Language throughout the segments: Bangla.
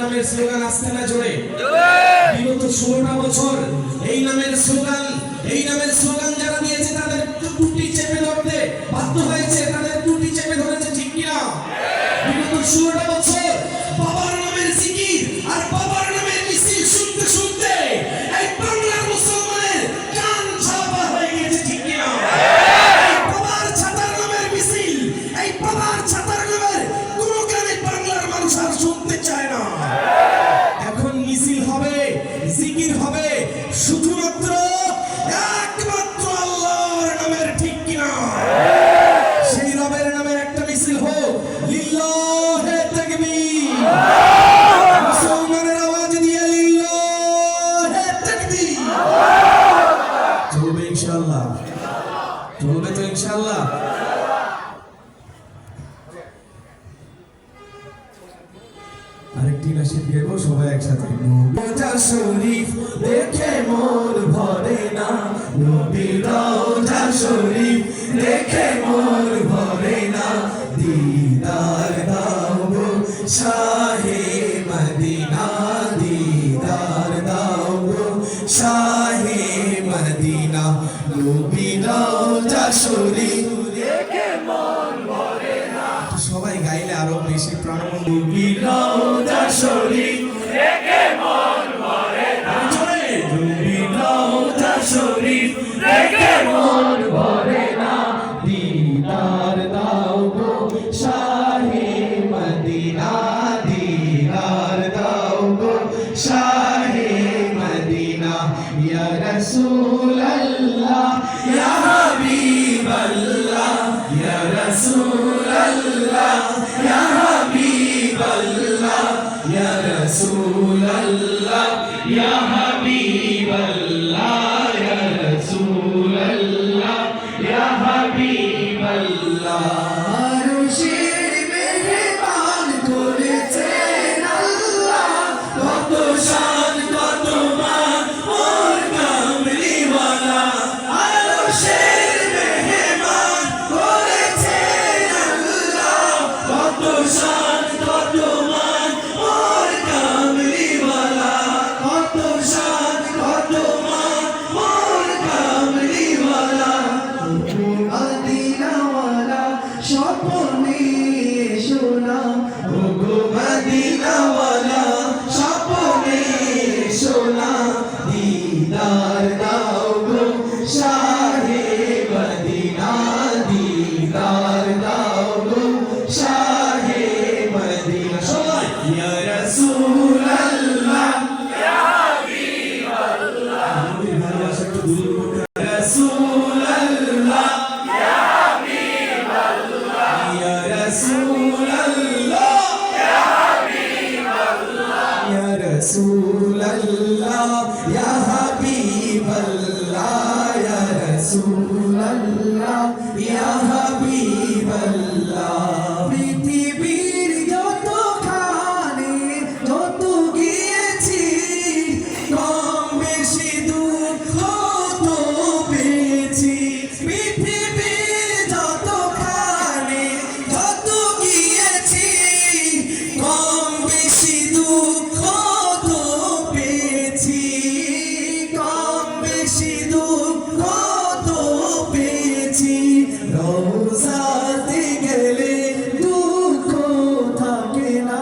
নামের স্লোগান আসছে না জোরে? বিগত 16টা বছর এই নামের স্লোগান যারা দিয়েছে তাদের টুটি চেপে ধরতে বাধ্য হয়েছে, তাদের টুটি চেপে ধরেছে, ঠিক কিনা? বিগত 16টা বছর বাবার নামের জিকির আর বাবার নামের মিছিল শুনতে শুনতে এই বাংলার মুসলমানের কান ঝাপা হয়ে গেছে, ঠিক কিনা? এই বাবার ছাতার নামের মিছিল, এই বাবার ছাতার নামের কোনো গ্রামে বাংলার মানুষ আর শুনতে চায় না। এখন মিছিল হবে, জিকির হবে শুধুমাত্র একমাত্র আল্লাহর নামের, ঠিক কিনা? সেই রবের নামের একটা মিছিল হোক, লিল্লাহে তাকবীর। মুসলমানের আওয়াজ দিয়ে লিল্লাহে তাকবীর। চলবে ইনশাআল্লাহ, চলবে তো ইনশাআল্লাহ। আরেকটি নাশিদ গাইবো সবাই একসাথে। রওজা শরীফ দেখে মন ভরে না, নবীর রওজা শরীফ দেখে মন ভরে না, দিদার দাও গো শাহে মদিনা, দিদার দাও গো শাহে মদিনা, নবীর রওজা শরীফ দেখে মন ভরে না। সবাই গাইলে আরো বেশি প্রাণবন্ত। নবীর রওজা শরীফ দেখে মন ভরে না, নবীর রওজা শরীফ দেখে মন ভরে না, দিদার দাও গো শাহে মদিনা, দিদার দাও গো শাহে মদিনা, ইয়া রাসূলুল্লাহ ইয়া হাবিবাল্লাহ, ইয়া রাসূলুল্লাহ ইয়া হাবিবাল্লাহ, ইয়া রাসূলুল্লাহ ইয়া হাবিবাল্লাহ, ইয়া রাসূলুল্লাহ ইয়া হাবিবাল্লাহ। আরশের মেহমান করেছেন আল্লাহ, কত শান কত মান ওর কামলিওয়ালা। আরশের মেহমান করেছেন আল্লাহ, কত শান কত মান ওর কামলিওয়ালা, কত শান কত মান ওর কামলিওয়ালা। মদিনাওয়ালা স্বপ্নে শোনা, ওগো মদিনাওয়ালা স্বপ্নে শোনা, দিদার দাও গো শাহে মদিনা, দিদার দাও গো শাহে মদিনা। সবাই ইয়া রাসূলুল্লাহ ইয়া হাবিবাল্লাহ, নবীর ভালোবাসা একটু দূর করতে। রাসূলুল্লাহ ইয়া হাবিবাল্লাহ, ইয়া রাসূলুল্লাহ ইয়া হাবিবাল্লাহ, ইয়া রাসূলুল্লাহ ইয়া হাবিবাল্লাহ, ইয়া রাসূলুল্লাহ ইয়া হাবিবাল্লাহ। পৃথিবীর যতখানে যত গিয়েছি, কম বেশি দুঃখ তো পেয়েছি। পৃথিবীর যতখানে যত গিয়েছি, কম বেশি দুঃখ তো পেয়েছি, কম বেশি দুঃখ তো পেয়েছি। রওজাতে গেলে দুঃখ থাকে না,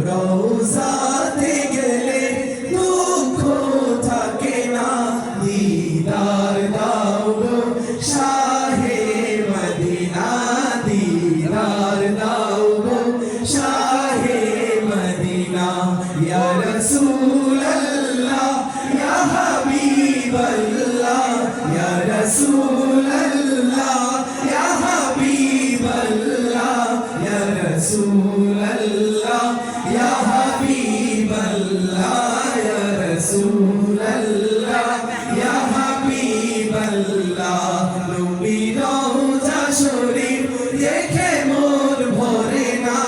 রওজাতে গেলে দুঃখ থাকে না, দিদার দাও গো শাহে মদিনা, দিদার দাও গো শাহে মদিনা, ইয়া রাসূলুল্লাহ ইয়া হাবিবাল্লাহ, ইয়া রাসূলুল্লাহ ইয়া হাবিবাল্লাহ, ইয়া রাসূলুল্লাহ ইয়া হাবিবাল্লাহ, ইয়া রাসূলুল্লাহ ইয়া হাবিবাল্লাহ। নবীর রওজা শরীফ দেখে মন ভরে না,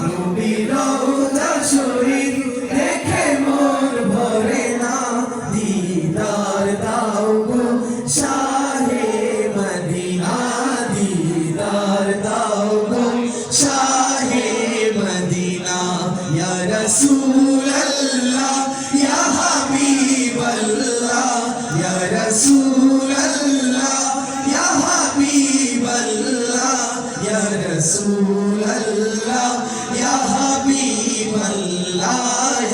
নবীর রওজা শরীফ দেখে মন ভরে না, দিদার দাও গো শাহে মদিনা, দিদার দাও গো শাহে মদিনা, ইয়া রাসূল रसूल अल्लाह या हबीब अल्लाह या रसूल अल्लाह या हबीब अल्लाह या रसूल अल्लाह या हबीब अल्लाह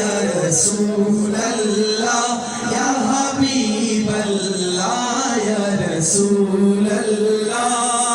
या रसूल अल्लाह या हबीब अल्लाह या रसूल अल्लाह